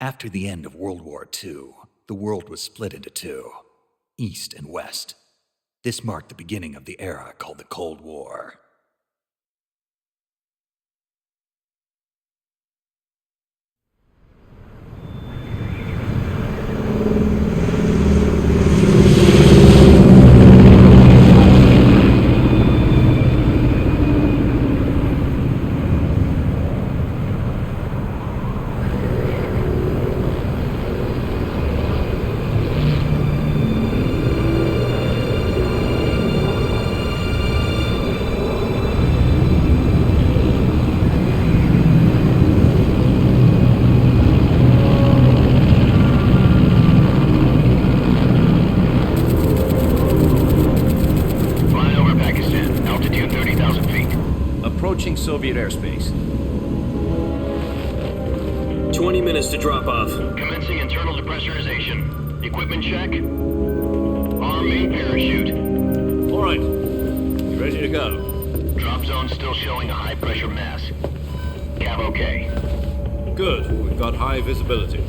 After the end of World War II, the world was split into two, East and West. This marked the beginning of the era called the Cold War. Soviet airspace. 20 minutes to drop off. Commencing internal depressurization. Equipment check. Arm main parachute. All right. You ready to go? Drop zone still showing a high pressure mass. Cav okay. Good. We've got high visibility.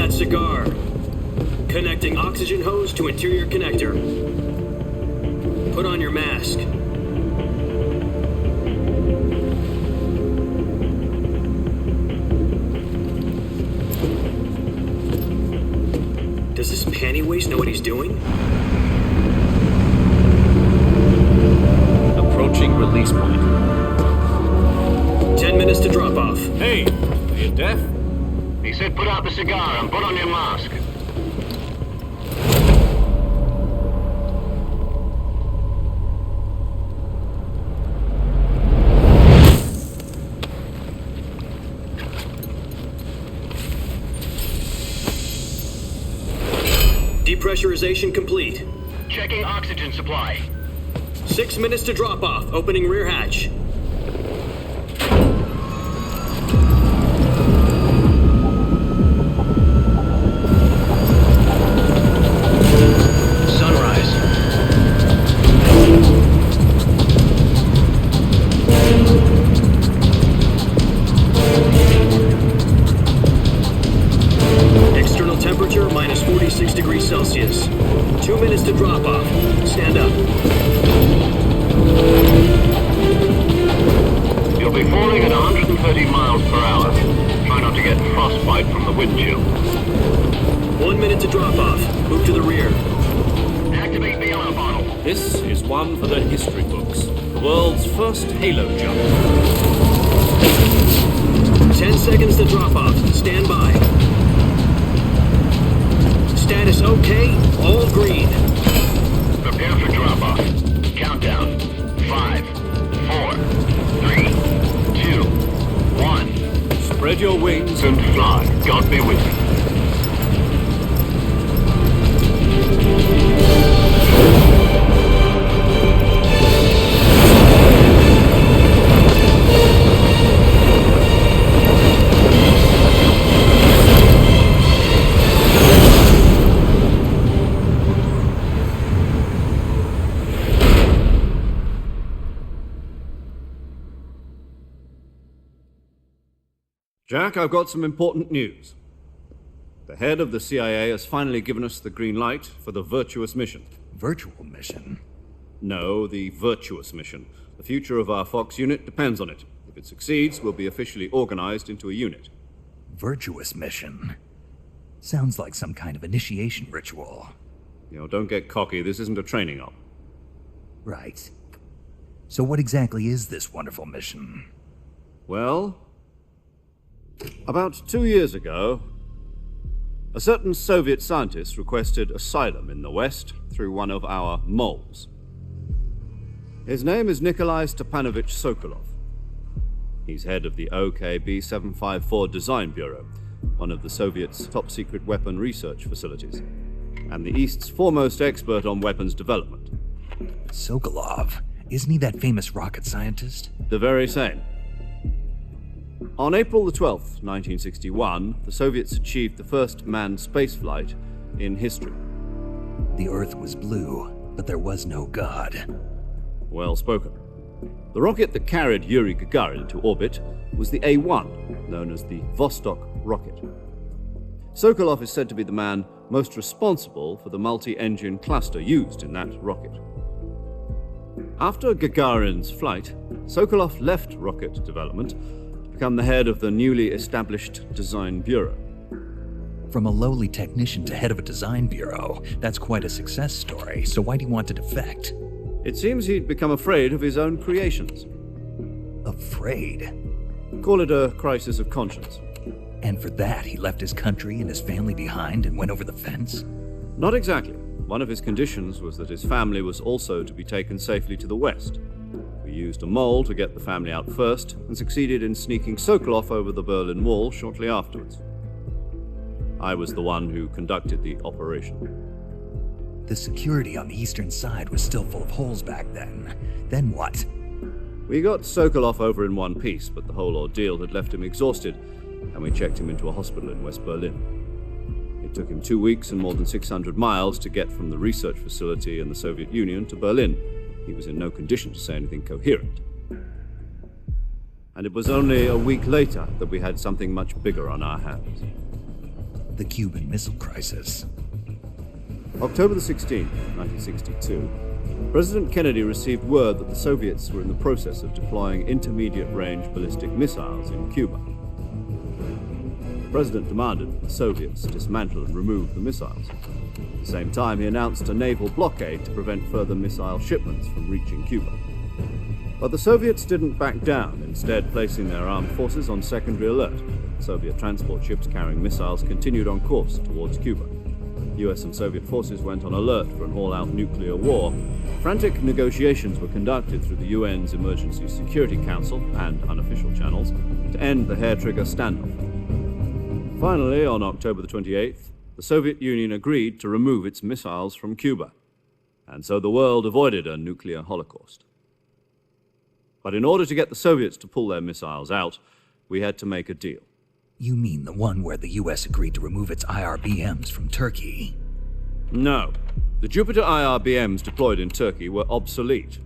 Cigar. Connecting oxygen hose to interior connector. Put on your mask. Does this panty waste know what he's doing? Approaching release point. 10 minutes to drop off. Hey, are you deaf? He said put out the cigar and put on your mask. Depressurization complete. Checking oxygen supply. 6 minutes to drop off. Opening rear hatch. Celsius. 2 minutes to drop off. Stand up. You'll be falling at 130 miles per hour. Try not to get frostbite from the wind chill. 1 minute to drop off. Move to the rear. Activate bailout bottle. This is one for the history books. The world's first halo jump. 10 seconds to drop off. Stand by. Status okay, all green. Prepare for drop-off. Countdown. 5, 4, 3, 2, 1. Spread your wings and fly. God be with you. Jack, I've got some important news. The head of the CIA has finally given us the green light for the virtuous mission. Virtual mission? No, the virtuous mission. The future of our Fox unit depends on it. If it succeeds, we'll be officially organized into a unit. Virtuous mission? Sounds like some kind of initiation ritual. You know, don't get cocky. This isn't a training op. Right. So what exactly is this wonderful mission? Well, about 2 years ago, a certain Soviet scientist requested asylum in the West through one of our moles. His name is Nikolai Stepanovich Sokolov. He's head of the OKB-754 Design Bureau, one of the Soviets' top-secret weapon research facilities, and the East's foremost expert on weapons development. Sokolov? Isn't he that famous rocket scientist? The very same. On April the 12th, 1961, the Soviets achieved the first manned spaceflight in history. The Earth was blue, but there was no God. Well spoken. The rocket that carried Yuri Gagarin to orbit was the A-1, known as the Vostok rocket. Sokolov is said to be the man most responsible for the multi-engine cluster used in that rocket. After Gagarin's flight, Sokolov left rocket development to become the head of the newly established design bureau. From a lowly technician to head of a design bureau, that's quite a success story, so why do you want to defect? It seems he'd become afraid of his own creations. Afraid? Call it a crisis of conscience. And for that, he left his country and his family behind and went over the fence? Not exactly. One of his conditions was that his family was also to be taken safely to the west. We used a mole to get the family out first and succeeded in sneaking Sokolov over the Berlin Wall shortly afterwards. I was the one who conducted the operation. The security on the eastern side was still full of holes back then. Then what? We got Sokolov over in one piece, but the whole ordeal had left him exhausted, and we checked him into a hospital in West Berlin. It took him 2 weeks and more than 600 miles to get from the research facility in the Soviet Union to Berlin. He was in no condition to say anything coherent. And it was only a week later that we had something much bigger on our hands. The Cuban Missile Crisis. October the 16th, 1962, President Kennedy received word that the Soviets were in the process of deploying intermediate-range ballistic missiles in Cuba. The President demanded that the Soviets dismantle and remove the missiles. At the same time, he announced a naval blockade to prevent further missile shipments from reaching Cuba. But the Soviets didn't back down, instead placing their armed forces on secondary alert. Soviet transport ships carrying missiles continued on course towards Cuba. US and Soviet forces went on alert for an all-out nuclear war. Frantic negotiations were conducted through the UN's Emergency Security Council and unofficial channels to end the hair-trigger standoff. Finally, on October the 28th, the Soviet Union agreed to remove its missiles from Cuba, and so the world avoided a nuclear holocaust. But in order to get the Soviets to pull their missiles out, we had to make a deal. You mean the one where the US agreed to remove its IRBMs from Turkey? No. The Jupiter IRBMs deployed in Turkey were obsolete,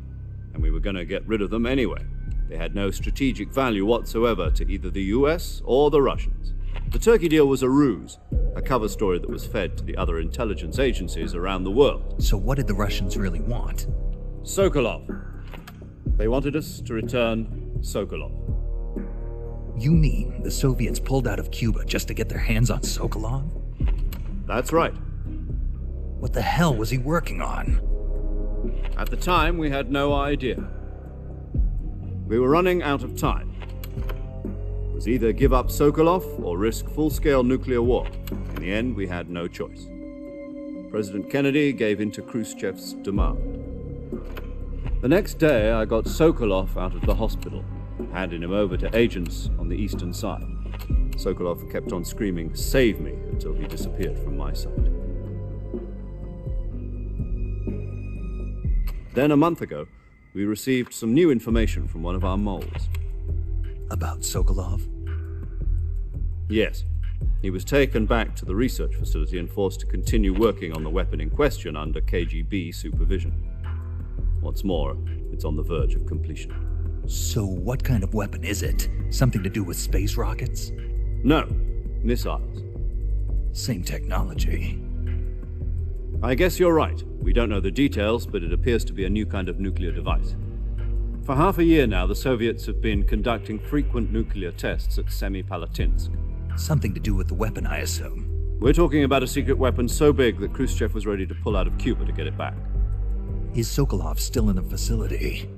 and we were going to get rid of them anyway. They had no strategic value whatsoever to either the US or the Russians. The Turkey deal was a ruse, a cover story that was fed to the other intelligence agencies around the world. So what did the Russians really want? Sokolov. They wanted us to return Sokolov. You mean the Soviets pulled out of Cuba just to get their hands on Sokolov? That's right. What the hell was he working on? At the time, we had no idea. We were running out of time. It was either give up Sokolov or risk full-scale nuclear war. In the end, we had no choice. President Kennedy gave in to Khrushchev's demand. The next day, I got Sokolov out of the hospital, handing him over to agents on the eastern side. Sokolov kept on screaming, "Save me," until he disappeared from my sight. Then a month ago, we received some new information from one of our moles. About Sokolov? Yes. He was taken back to the research facility and forced to continue working on the weapon in question under KGB supervision. What's more, it's on the verge of completion. So what kind of weapon is it? Something to do with space rockets? No, missiles. Same technology. I guess you're right. We don't know the details, but it appears to be a new kind of nuclear device. For half a year now, the Soviets have been conducting frequent nuclear tests at Semipalatinsk. Something to do with the weapon, I assume. We're talking about a secret weapon so big that Khrushchev was ready to pull out of Cuba to get it back. Is Sokolov still in the facility?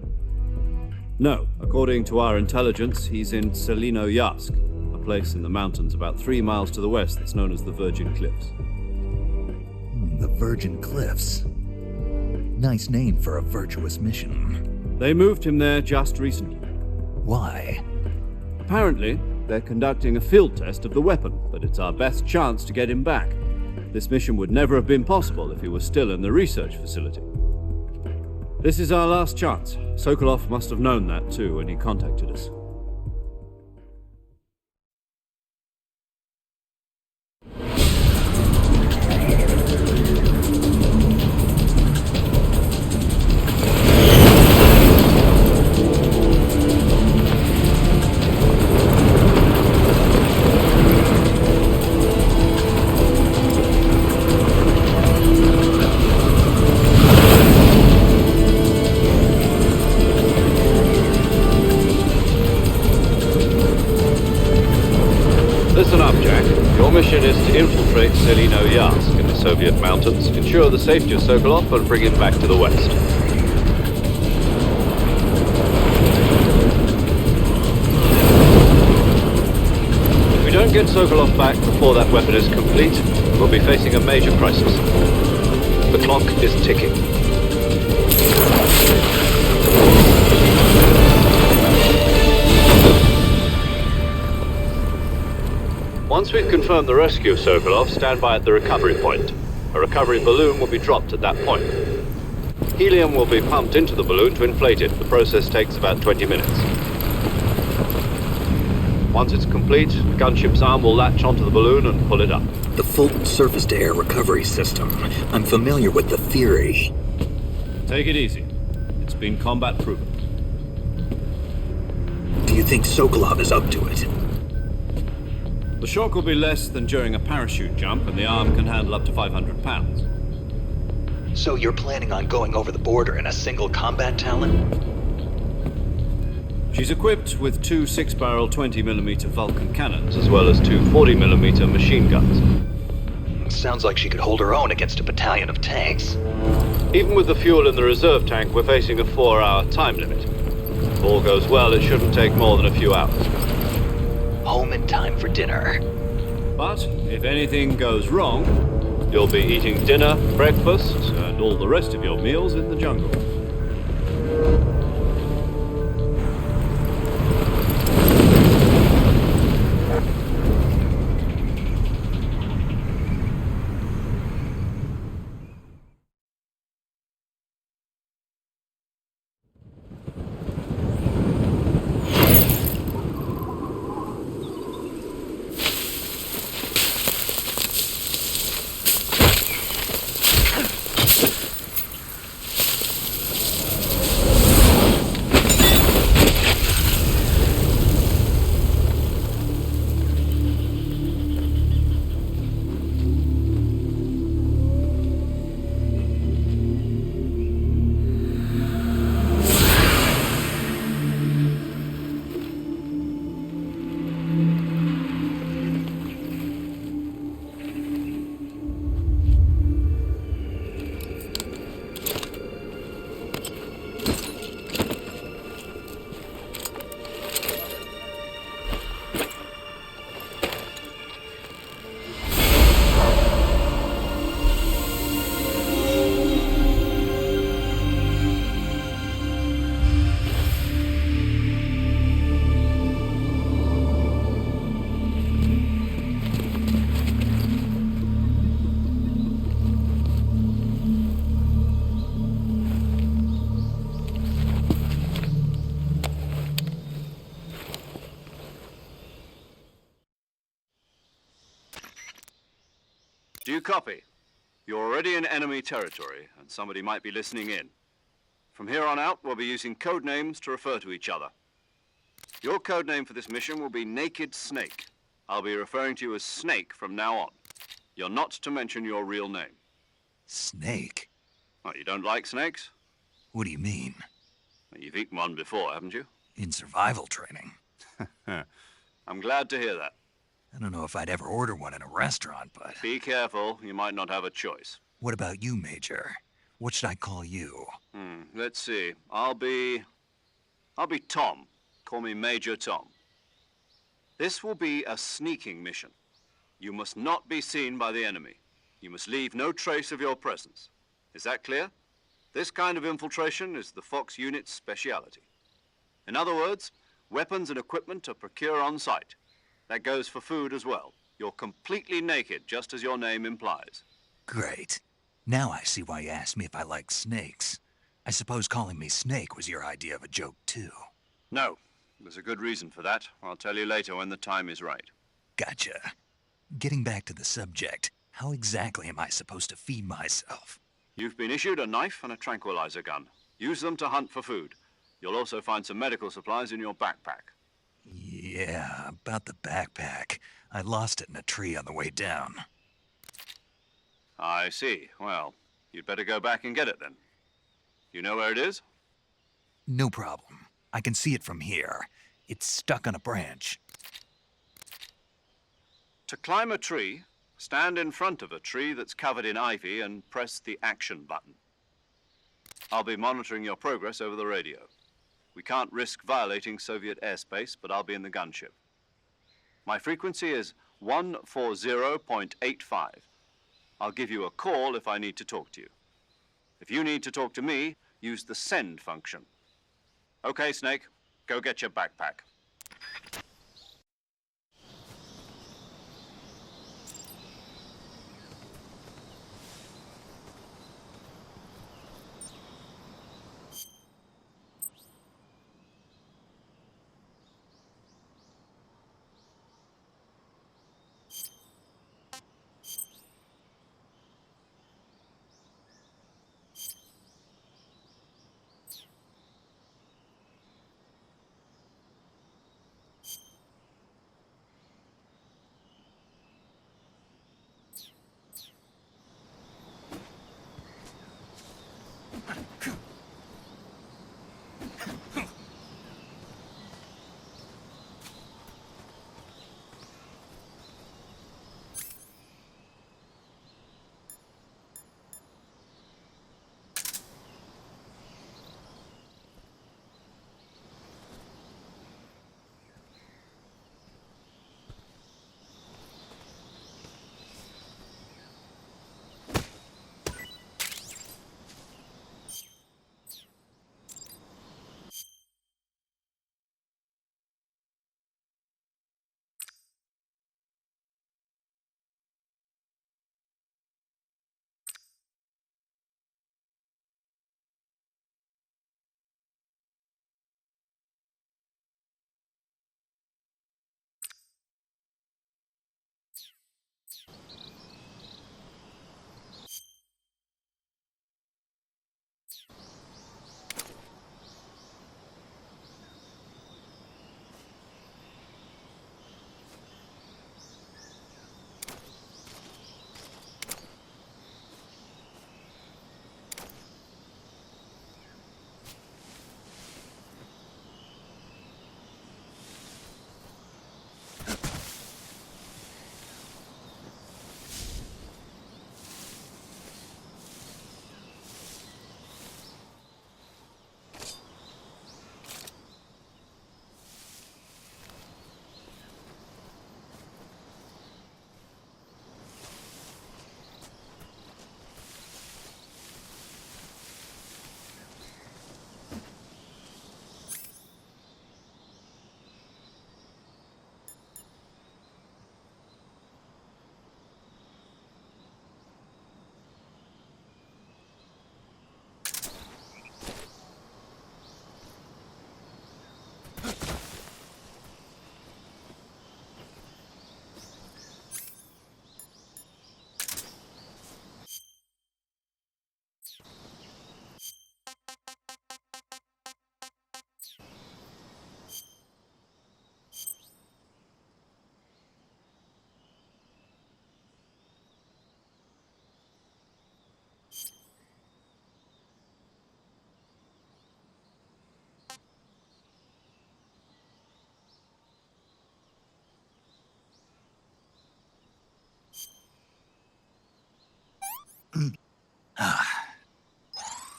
No. According to our intelligence, he's in Selinoyarsk, a place in the mountains about 3 miles to the west that's known as the Virgin Cliffs. The Virgin Cliffs. Nice name for a virtuous mission. They moved him there just recently. Why? Apparently, they're conducting a field test of the weapon, but it's our best chance to get him back. This mission would never have been possible if he was still in the research facility. This is our last chance. Sokolov must have known that too when he contacted us. mission is to infiltrate Selino-Yarsk in the Soviet mountains, ensure the safety of Sokolov, and bring him back to the West. If we don't get Sokolov back before that weapon is complete, we'll be facing a major crisis. The clock is ticking. Once we've confirmed the rescue of Sokolov, stand by at the recovery point. A recovery balloon will be dropped at that point. Helium will be pumped into the balloon to inflate it. The process takes about 20 minutes. Once it's complete, the gunship's arm will latch onto the balloon and pull it up. The full surface-to-air recovery system. I'm familiar with the theory. Take it easy. It's been combat-proven. Do you think Sokolov is up to it? The shock will be less than during a parachute jump, and the arm can handle up to 500 pounds. So you're planning on going over the border in a single combat Talon? She's equipped with two 6-barrel 20mm Vulcan cannons, as well as two 40mm machine guns. Sounds like she could hold her own against a battalion of tanks. Even with the fuel in the reserve tank, we're facing a 4-hour time limit. If all goes well, it shouldn't take more than a few hours. Home in time for dinner. But if anything goes wrong, you'll be eating dinner, breakfast, and all the rest of your meals in the jungle. Do you copy? You're already in enemy territory, and somebody might be listening in. From here on out, we'll be using code names to refer to each other. Your code name for this mission will be Naked Snake. I'll be referring to you as Snake from now on. You're not to mention your real name. Snake? Oh, you don't like snakes? What do you mean? Well, you've eaten one before, haven't you? In survival training. I'm glad to hear that. I don't know if I'd ever order one in a restaurant, but... Be careful, you might not have a choice. What about you, Major? What should I call you? Let's see. I'll be Tom. Call me Major Tom. This will be a sneaking mission. You must not be seen by the enemy. You must leave no trace of your presence. Is that clear? This kind of infiltration is the Fox unit's speciality. In other words, weapons and equipment are procured on site. That goes for food as well. You're completely naked, just as your name implies. Great. Now I see why you asked me if I like snakes. I suppose calling me Snake was your idea of a joke, too. No. There's a good reason for that. I'll tell you later when the time is right. Gotcha. Getting back to the subject, how exactly am I supposed to feed myself? You've been issued a knife and a tranquilizer gun. Use them to hunt for food. You'll also find some medical supplies in your backpack. Yeah, about the backpack. I lost it in a tree on the way down. I see. Well, you'd better go back and get it then. You know where it is? No problem. I can see it from here. It's stuck on a branch. To climb a tree, stand in front of a tree that's covered in ivy and press the action button. I'll be monitoring your progress over the radio. We can't risk violating Soviet airspace, but I'll be in the gunship. My frequency is 140.85. I'll give you a call if I need to talk to you. If you need to talk to me, use the send function. Okay, Snake, go get your backpack.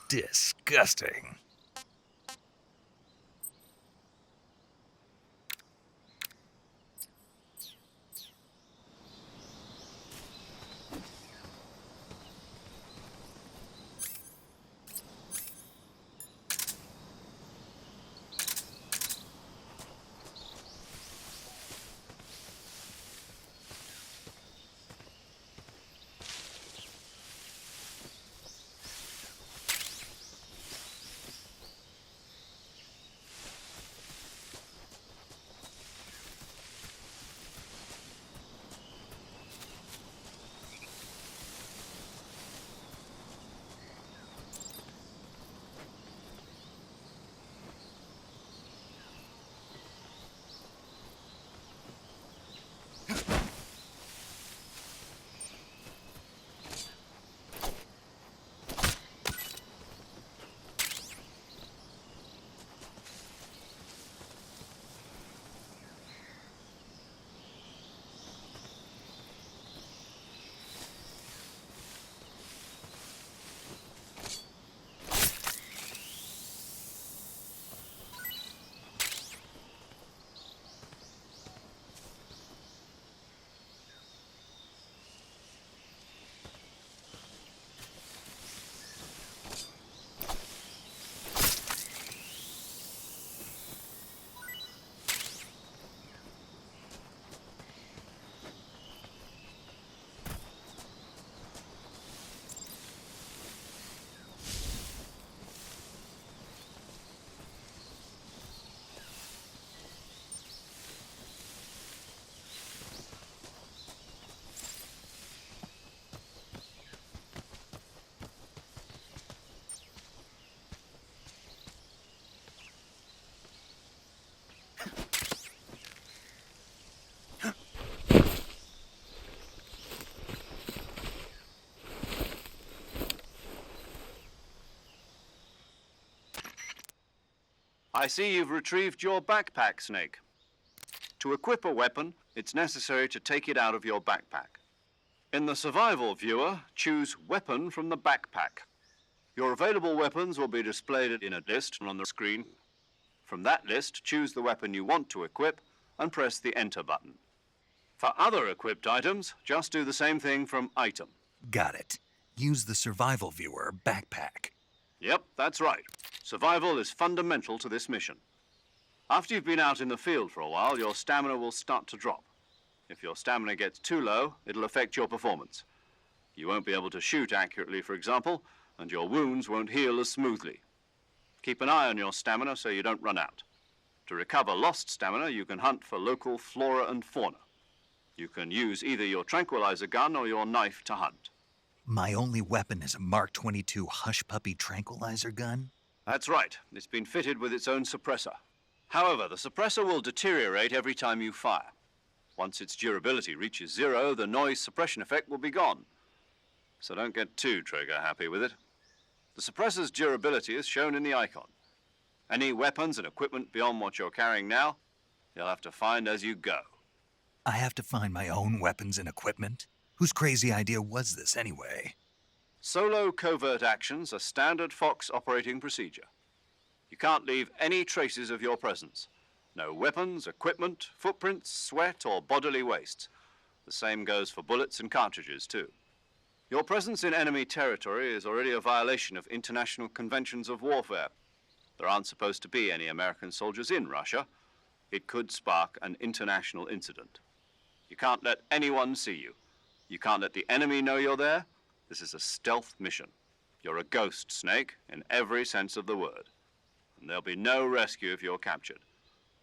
Disgusting. I see you've retrieved your backpack, Snake. To equip a weapon, it's necessary to take it out of your backpack. In the survival viewer, choose Weapon from the backpack. Your available weapons will be displayed in a list on the screen. From that list, choose the weapon you want to equip and press the Enter button. For other equipped items, just do the same thing from Item. Got it. Use the survival viewer backpack. Yep, that's right. Survival is fundamental to this mission. After you've been out in the field for a while, your stamina will start to drop. If your stamina gets too low, it'll affect your performance. You won't be able to shoot accurately, for example, and your wounds won't heal as smoothly. Keep an eye on your stamina so you don't run out. To recover lost stamina, you can hunt for local flora and fauna. You can use either your tranquilizer gun or your knife to hunt. My only weapon is a Mark 22 Hush Puppy tranquilizer gun? That's right. It's been fitted with its own suppressor. However, the suppressor will deteriorate every time you fire. Once its durability reaches 0, the noise suppression effect will be gone. So don't get too trigger happy with it. The suppressor's durability is shown in the icon. Any weapons and equipment beyond what you're carrying now, you'll have to find as you go. I have to find my own weapons and equipment? Whose crazy idea was this anyway? Solo covert actions are standard Fox operating procedure. You can't leave any traces of your presence. No weapons, equipment, footprints, sweat, or bodily wastes. The same goes for bullets and cartridges, too. Your presence in enemy territory is already a violation of international conventions of warfare. There aren't supposed to be any American soldiers in Russia. It could spark an international incident. You can't let anyone see you. You can't let the enemy know you're there. This is a stealth mission. You're a ghost, Snake, in every sense of the word. And there'll be no rescue if you're captured.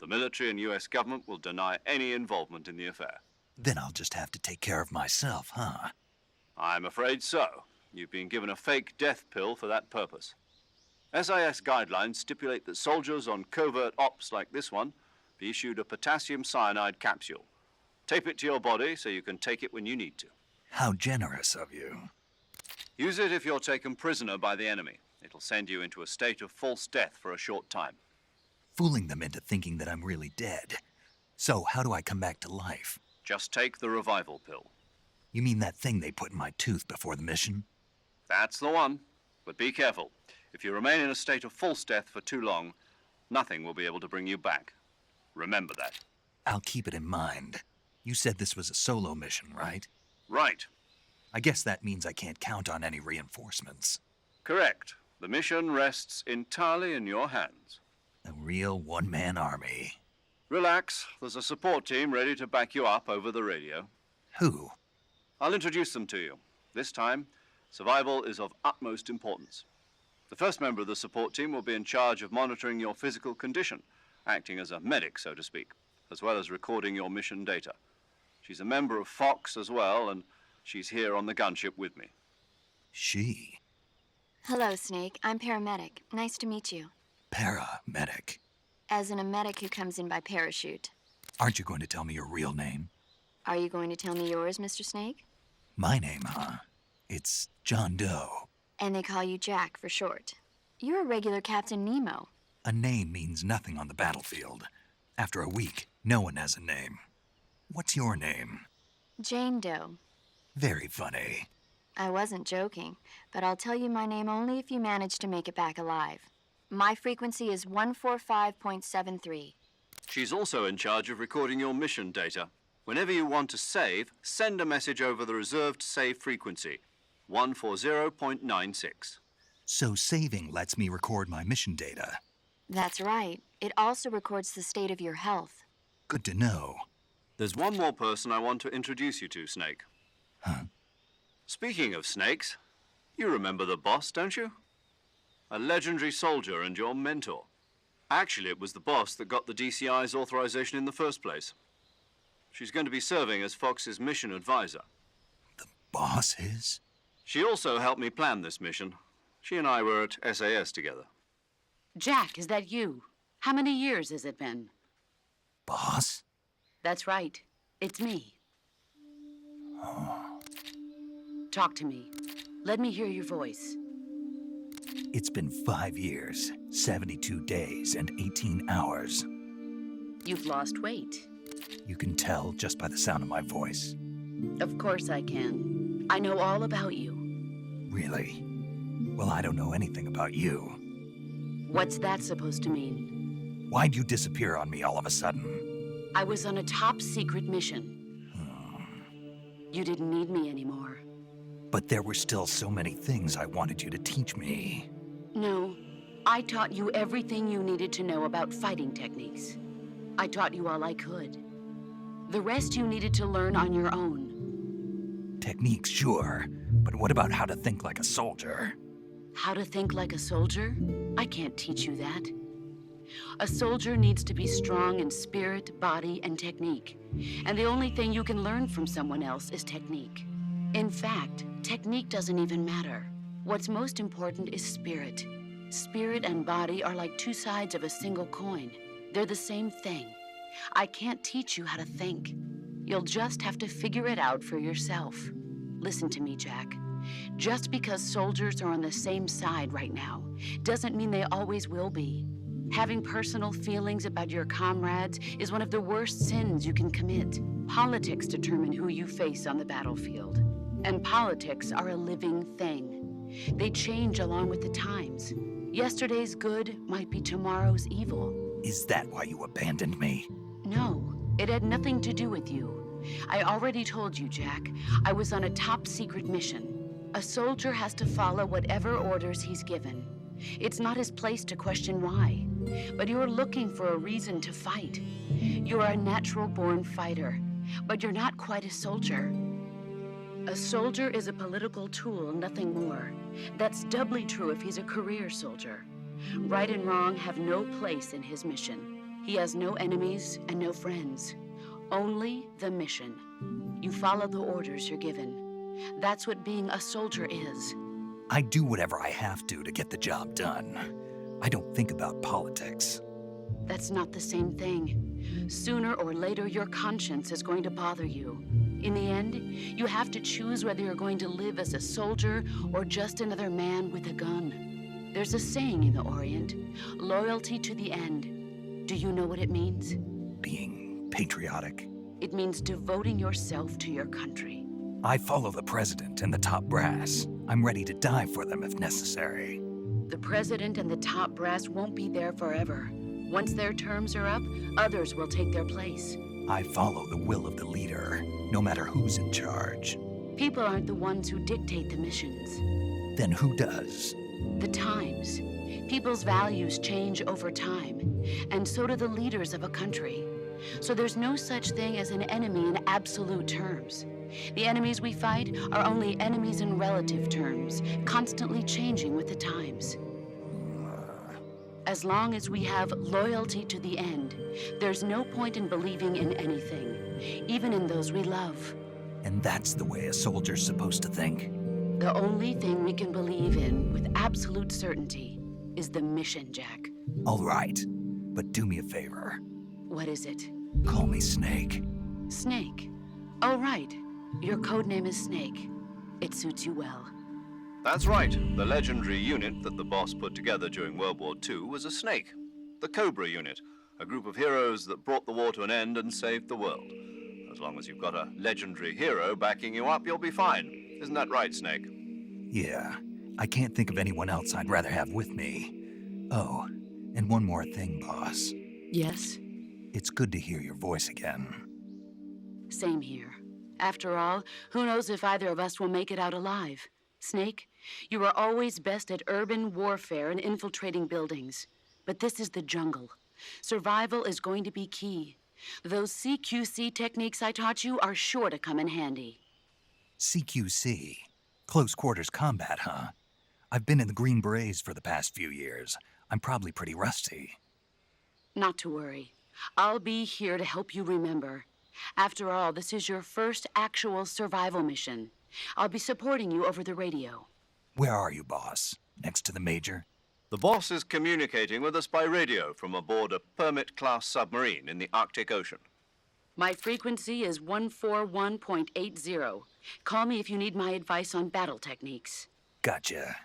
The military and U.S. government will deny any involvement in the affair. Then I'll just have to take care of myself, huh? I'm afraid so. You've been given a fake death pill for that purpose. SIS guidelines stipulate that soldiers on covert ops like this one be issued a potassium cyanide capsule. Tape it to your body so you can take it when you need to. How generous of you. Use it if you're taken prisoner by the enemy. It'll send you into a state of false death for a short time. Fooling them into thinking that I'm really dead. So how do I come back to life? Just take the revival pill. You mean that thing they put in my tooth before the mission? That's the one. But be careful. If you remain in a state of false death for too long, nothing will be able to bring you back. Remember that. I'll keep it in mind. You said this was a solo mission, right? Right. I guess that means I can't count on any reinforcements. Correct. The mission rests entirely in your hands. A real one-man army. Relax. There's a support team ready to back you up over the radio. Who? I'll introduce them to you. This time, survival is of utmost importance. The first member of the support team will be in charge of monitoring your physical condition, acting as a medic, so to speak, as well as recording your mission data. She's a member of Fox as well, and she's here on the gunship with me. She? Hello, Snake. I'm paramedic. Nice to meet you. Paramedic. As in a medic who comes in by parachute. Aren't you going to tell me your real name? Are you going to tell me yours, Mr. Snake? My name, huh? It's John Doe. And they call you Jack for short. You're a regular Captain Nemo. A name means nothing on the battlefield. After a week, no one has a name. What's your name? Jane Doe. Very funny. I wasn't joking, but I'll tell you my name only if you manage to make it back alive. My frequency is 145.73. She's also in charge of recording your mission data. Whenever you want to save, send a message over the reserved save frequency, 140.96. So saving lets me record my mission data. That's right. It also records the state of your health. Good to know. There's one more person I want to introduce you to, Snake. Huh? Speaking of snakes, you remember the boss, don't you? A legendary soldier and your mentor. Actually, it was the boss that got the DCI's authorization in the first place. She's going to be serving as Fox's mission advisor. The boss is? She also helped me plan this mission. She and I were at SAS together. Jack, is that you? How many years has it been? Boss? That's right. It's me. Oh. Talk to me. Let me hear your voice. It's been 5 years, 72 days, and 18 hours. You've lost weight. You can tell just by the sound of my voice. Of course I can. I know all about you. Really? Well, I don't know anything about you. What's that supposed to mean? Why'd you disappear on me all of a sudden? I was on a top secret mission. You didn't need me anymore. But there were still so many things I wanted you to teach me. No, I taught you everything you needed to know about fighting techniques. I taught you all I could. The rest you needed to learn on your own. Techniques, sure. But what about how to think like a soldier? How to think like a soldier? I can't teach you that. A soldier needs to be strong in spirit, body, and technique. And the only thing you can learn from someone else is technique. In fact, technique doesn't even matter. What's most important is spirit. Spirit and body are like two sides of a single coin. They're the same thing. I can't teach you how to think. You'll just have to figure it out for yourself. Listen to me, Jack. Just because soldiers are on the same side right now doesn't mean they always will be. Having personal feelings about your comrades is one of the worst sins you can commit. Politics determine who you face on the battlefield. And politics are a living thing. They change along with the times. Yesterday's good might be tomorrow's evil. Is that why you abandoned me? No, it had nothing to do with you. I already told you, Jack. I was on a top secret mission. A soldier has to follow whatever orders he's given. It's not his place to question why. But you're looking for a reason to fight. You're a natural-born fighter, but you're not quite a soldier. A soldier is a political tool, nothing more. That's doubly true if he's a career soldier. Right and wrong have no place in his mission. He has no enemies and no friends. Only the mission. You follow the orders you're given. That's what being a soldier is. I do whatever I have to get the job done. I don't think about politics. That's not the same thing. Sooner or later, your conscience is going to bother you. In the end, you have to choose whether you're going to live as a soldier or just another man with a gun. There's a saying in the Orient, loyalty to the end. Do you know what it means? Being patriotic. It means devoting yourself to your country. I follow the president and the top brass. I'm ready to die for them if necessary. The president and the top brass won't be there forever. Once their terms are up, others will take their place. I follow the will of the leader, no matter who's in charge. People aren't the ones who dictate the missions. Then who does? The times. People's values change over time, and so do the leaders of a country. So there's no such thing as an enemy in absolute terms. The enemies we fight are only enemies in relative terms, constantly changing with the times. As long as we have loyalty to the end, there's no point in believing in anything, even in those we love. And that's the way a soldier's supposed to think? The only thing we can believe in with absolute certainty is the mission, Jack. All right, but do me a favor. What is it? Call me Snake. Snake. Oh, right. Your code name is Snake. It suits you well. That's right. The legendary unit that the boss put together during World War II was a snake. The Cobra unit, a group of heroes that brought the war to an end and saved the world. As long as you've got a legendary hero backing you up, you'll be fine. Isn't that right, Snake? Yeah, I can't think of anyone else I'd rather have with me. Oh, and one more thing, boss. Yes? It's good to hear your voice again. Same here. After all, who knows if either of us will make it out alive? Snake, you are always best at urban warfare and infiltrating buildings. But this is the jungle. Survival is going to be key. Those CQC techniques I taught you are sure to come in handy. CQC? Close quarters combat, huh? I've been in the Green Berets for the past few years. I'm probably pretty rusty. Not to worry. I'll be here to help you remember. After all, this is your first actual survival mission. I'll be supporting you over the radio. Where are you, boss? Next to the Major? The boss is communicating with us by radio from aboard a Permit-class submarine in the Arctic Ocean. My frequency is 141.80. Call me if you need my advice on battle techniques. Gotcha.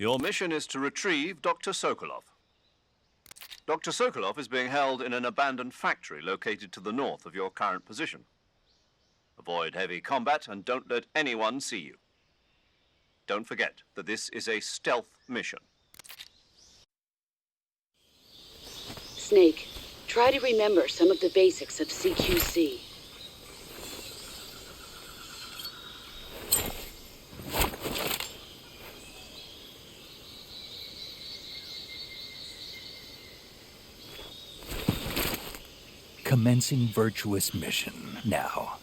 Your mission is to retrieve Dr. Sokolov. Dr. Sokolov is being held in an abandoned factory located to the north of your current position. Avoid heavy combat and don't let anyone see you. Don't forget that this is a stealth mission. Snake, try to remember some of the basics of CQC. Commencing virtuous mission now.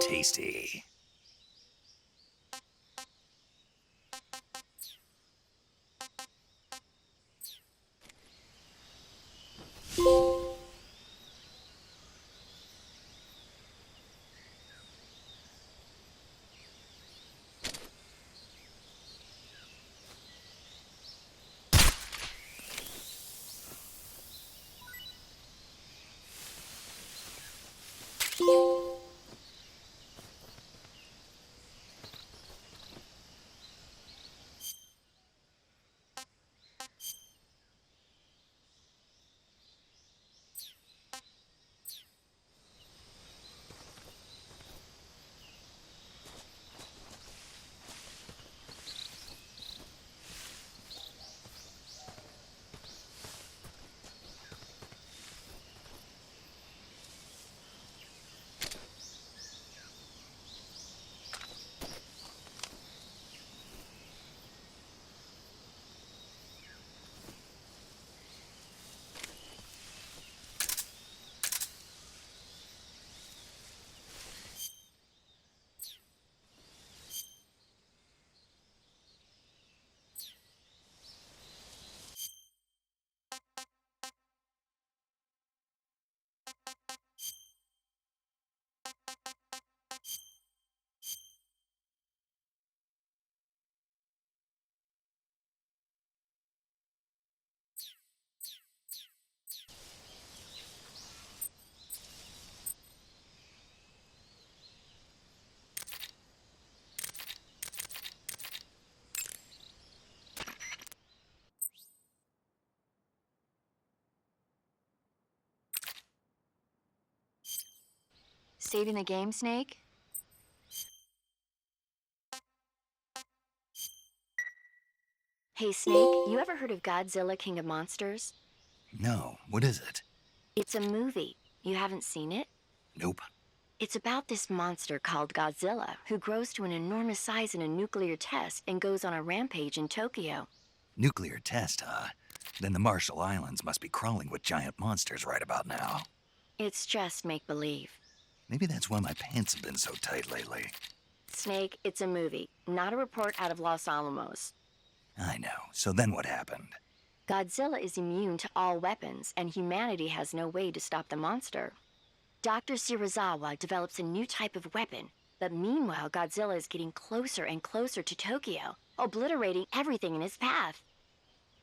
Tasty. saving the game, Snake? Hey, Snake, you ever heard of Godzilla, King of Monsters? No, what is it? It's a movie. You haven't seen it? Nope. It's about this monster called Godzilla, who grows to an enormous size in a nuclear test and goes on a rampage in Tokyo. Nuclear test, huh? Then the Marshall Islands must be crawling with giant monsters right about now. It's just make-believe. Maybe that's why my pants have been so tight lately. Snake, it's a movie, not a report out of Los Alamos. I know. So then what happened? Godzilla is immune to all weapons, and humanity has no way to stop the monster. Dr. Shirazawa develops a new type of weapon, but meanwhile Godzilla is getting closer and closer to Tokyo, obliterating everything in his path.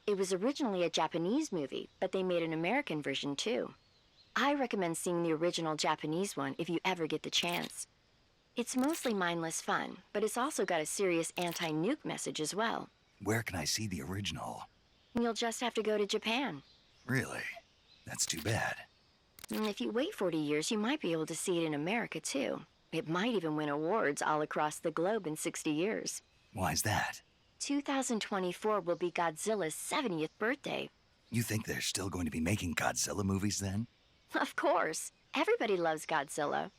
It was originally a Japanese movie, but they made an American version too. I recommend seeing the original Japanese one if you ever get the chance. It's mostly mindless fun, but it's also got a serious anti-nuke message as well. Where can I see the original? You'll just have to go to Japan. Really? That's too bad. And if you wait 40 years, you might be able to see it in America too. It might even win awards all across the globe in 60 years. Why's that? 2024 will be Godzilla's 70th birthday. You think they're still going to be making Godzilla movies then? Of course. Everybody loves Godzilla.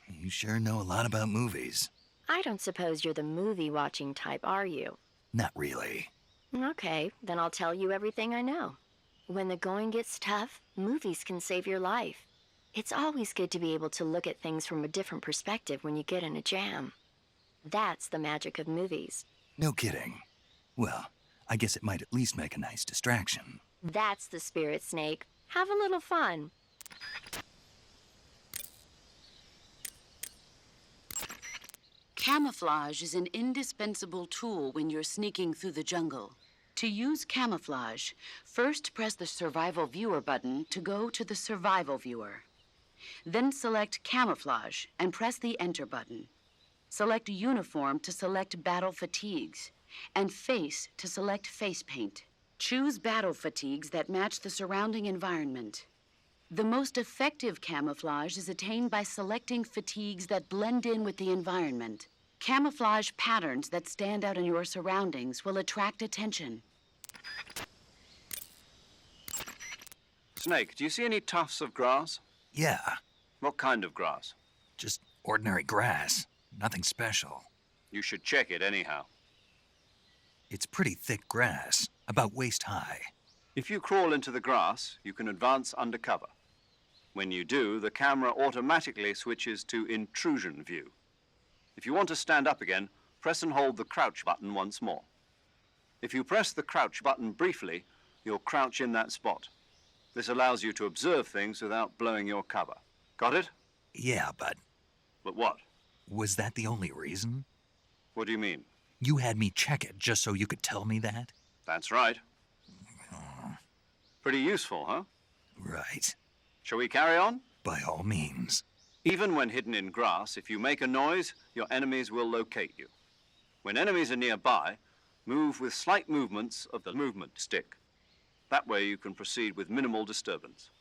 You sure know a lot about movies. I don't suppose you're the movie-watching type, are you? Not really. Okay, then I'll tell you everything I know. When the going gets tough, movies can save your life. It's always good to be able to look at things from a different perspective when you get in a jam. That's the magic of movies. No kidding. Well, I guess it might at least make a nice distraction. That's the spirit, Snake. Have a little fun. Camouflage is an indispensable tool when you're sneaking through the jungle. To use camouflage, first press the Survival Viewer button to go to the Survival Viewer. Then select Camouflage and press the Enter button. Select Uniform to select Battle Fatigues, and Face to select Face Paint. Choose battle fatigues that match the surrounding environment. The most effective camouflage is attained by selecting fatigues that blend in with the environment. Camouflage patterns that stand out in your surroundings will attract attention. Snake, do you see any tufts of grass? Yeah, What kind of grass? just ordinary grass. Nothing special. You should check it anyhow. It's pretty thick grass, about waist high. If you crawl into the grass, you can advance under cover. When you do, the camera automatically switches to intrusion view. If you want to stand up again, press and hold the crouch button once more. If you press the crouch button briefly, you'll crouch in that spot. This allows you to observe things without blowing your cover. Got it? Yeah, but But what? was that the only reason? What do you mean? You had me check it just so you could tell me that? That's right. Pretty useful, huh? Right. Shall we carry on? By all means. Even when hidden in grass, if you make a noise, your enemies will locate you. When enemies are nearby, move with slight movements of the movement stick. That way you can proceed with minimal disturbance.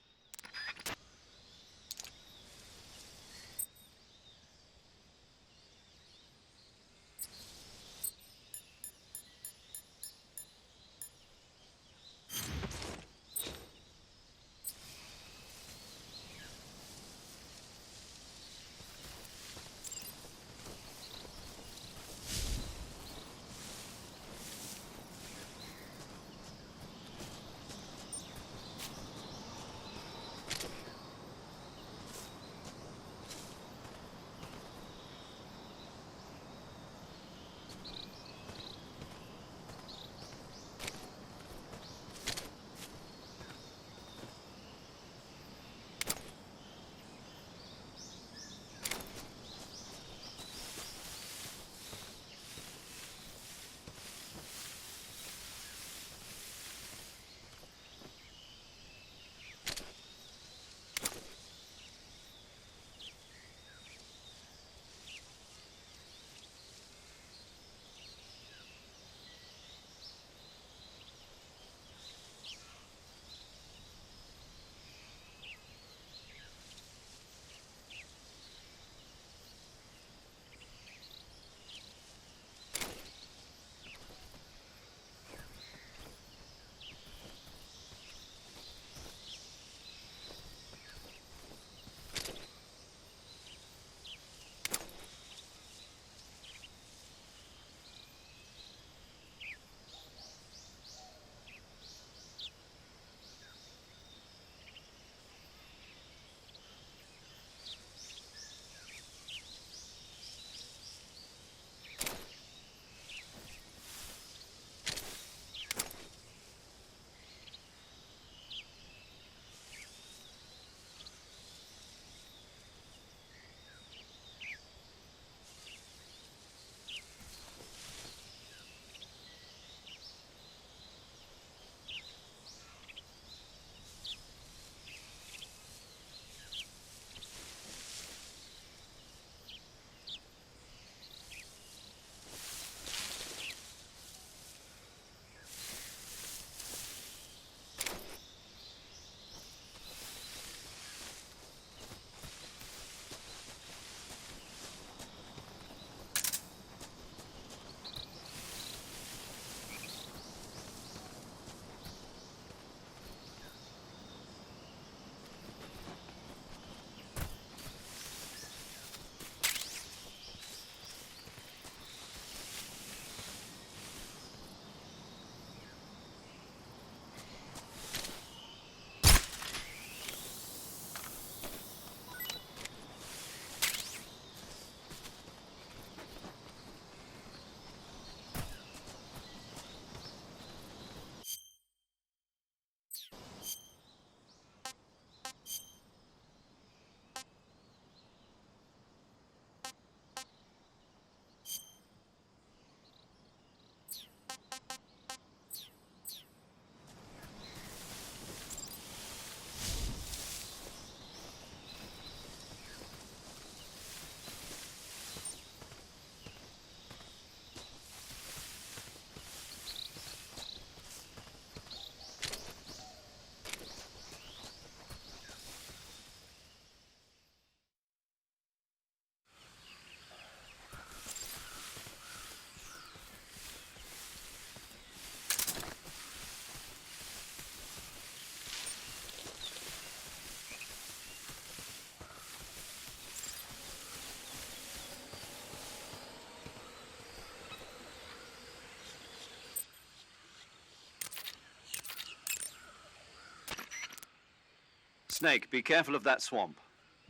Snake, be careful of that swamp.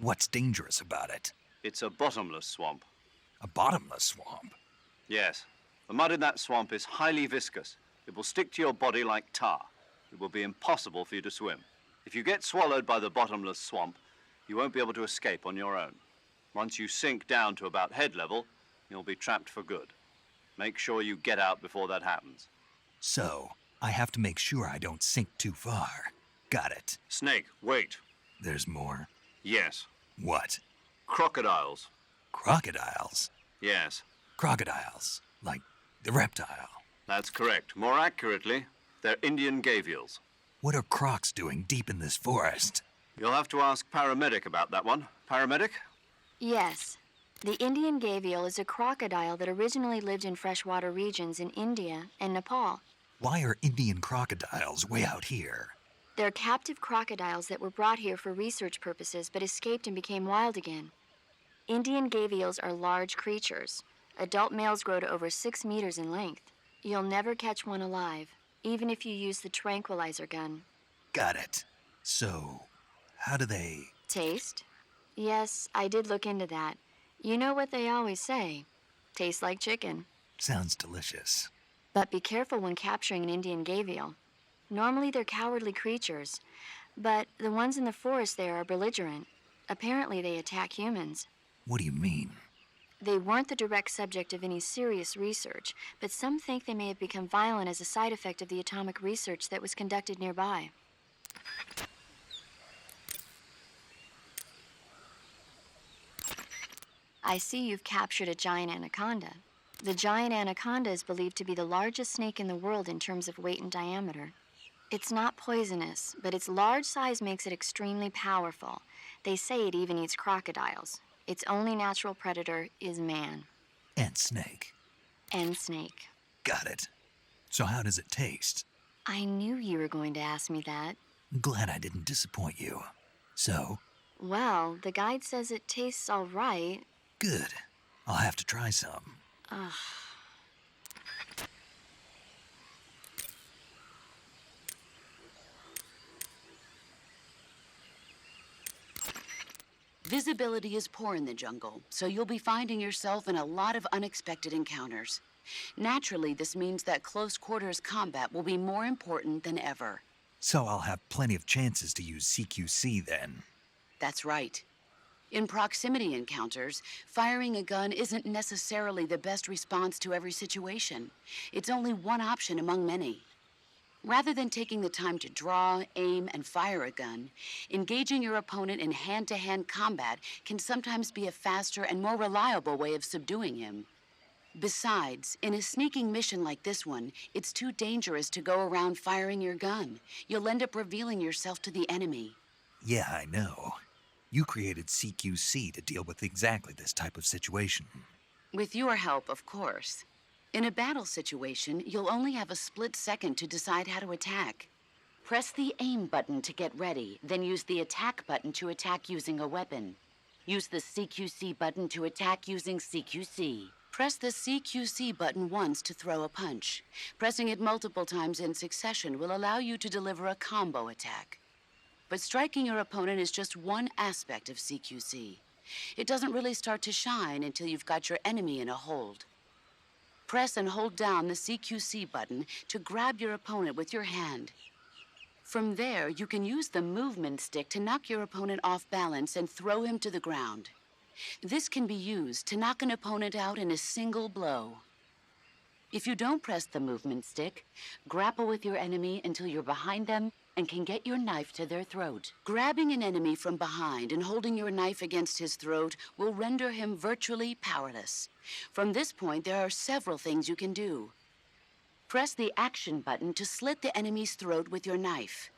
What's dangerous about it? It's a bottomless swamp. A bottomless swamp? Yes. The mud in that swamp is highly viscous. It will stick to your body like tar. It will be impossible for you to swim. If you get swallowed by the bottomless swamp, you won't be able to escape on your own. Once you sink down to about head level, you'll be trapped for good. Make sure you get out before that happens. So, I have to make sure I don't sink too far. Got it. Snake, wait. There's more? Yes. What? Crocodiles. Crocodiles? Yes. Crocodiles. Like the reptile. That's correct. More accurately, they're Indian gavials. What are crocs doing deep in this forest? You'll have to ask Paramedic about that one. Paramedic? Yes. The Indian gavial is a crocodile that originally lived in freshwater regions in India and Nepal. Why are Indian crocodiles way out here? They're captive crocodiles that were brought here for research purposes but escaped and became wild again. Indian gavials are large creatures. Adult males grow to over 6 meters in length. You'll never catch one alive, even if you use the tranquilizer gun. Got it. So, how do they... Taste? Yes, I did look into that. You know what they always say. Tastes like chicken. Sounds delicious. But be careful when capturing an Indian gavial. Normally they're cowardly creatures, but the ones in the forest there are belligerent. Apparently they attack humans. What do you mean? They weren't the direct subject of any serious research, but some think they may have become violent as a side effect of the atomic research that was conducted nearby. I see you've captured a giant anaconda. The giant anaconda is believed to be the largest snake in the world in terms of weight and diameter. It's not poisonous, but its large size makes it extremely powerful. They say it even eats crocodiles. Its only natural predator is man. And snake. And snake. Got it. So how does it taste? I knew you were going to ask me that. Glad I didn't disappoint you. So? Well, the guide says it tastes all right. Good. I'll have to try some. Ugh. Visibility is poor in the jungle, so you'll be finding yourself in a lot of unexpected encounters. Naturally, this means that close quarters combat will be more important than ever. So I'll have plenty of chances to use CQC then. That's right. In proximity encounters, firing a gun isn't necessarily the best response to every situation. It's only one option among many. Rather than taking the time to draw, aim, and fire a gun, engaging your opponent in hand-to-hand combat can sometimes be a faster and more reliable way of subduing him. Besides, in a sneaking mission like this one, it's too dangerous to go around firing your gun. You'll end up revealing yourself to the enemy. Yeah, I know. You created CQC to deal with exactly this type of situation. With your help, of course. In a battle situation, you'll only have a split second to decide how to attack. Press the aim button to get ready, then use the attack button to attack using a weapon. Use the CQC button to attack using CQC. Press the CQC button once to throw a punch. Pressing it multiple times in succession will allow you to deliver a combo attack. But striking your opponent is just one aspect of CQC. It doesn't really start to shine until you've got your enemy in a hold. Press and hold down the CQC button to grab your opponent with your hand. From there, you can use the movement stick to knock your opponent off balance and throw him to the ground. This can be used to knock an opponent out in a single blow. If you don't press the movement stick, grapple with your enemy until you're behind them and can get your knife to their throat. Grabbing an enemy from behind and holding your knife against his throat will render him virtually powerless. From this point, there are several things you can do. Press the action button to slit the enemy's throat with your knife.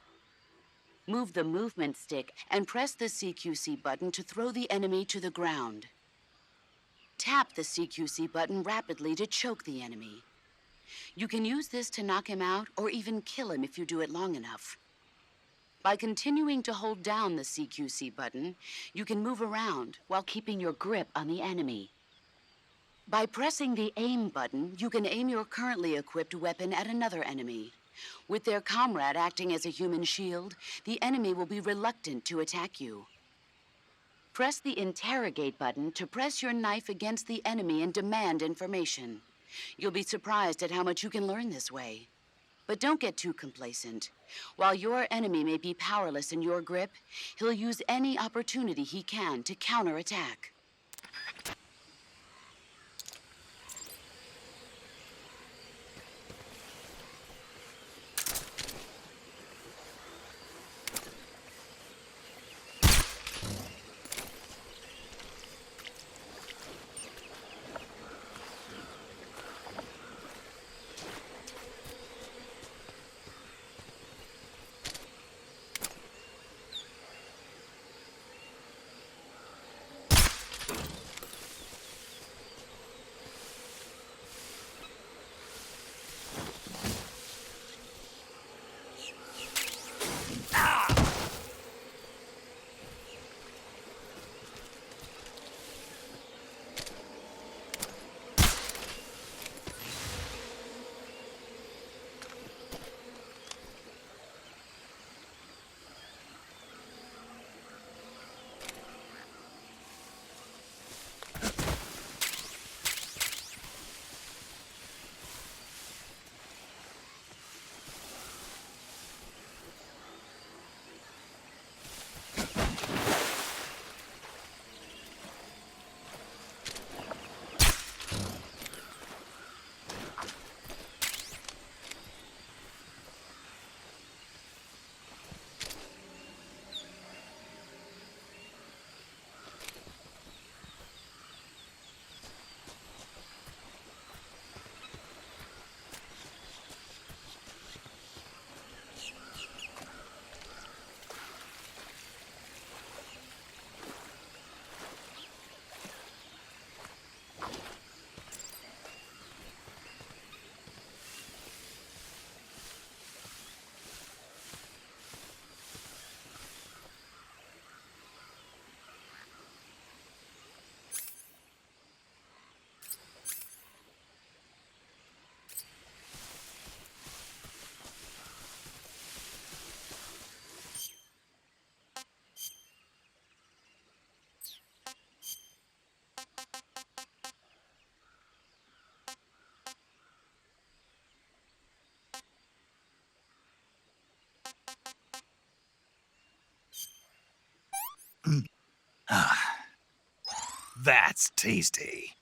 Move the movement stick and press the CQC button to throw the enemy to the ground. Tap the CQC button rapidly to choke the enemy. You can use this to knock him out or even kill him if you do it long enough. By continuing to hold down the CQC button, you can move around while keeping your grip on the enemy. By pressing the aim button, you can aim your currently equipped weapon at another enemy. With their comrade acting as a human shield, the enemy will be reluctant to attack you. Press the interrogate button to press your knife against the enemy and demand information. You'll be surprised at how much you can learn this way. But don't get too complacent. While your enemy may be powerless in your grip, he'll use any opportunity he can to counterattack. That's tasty.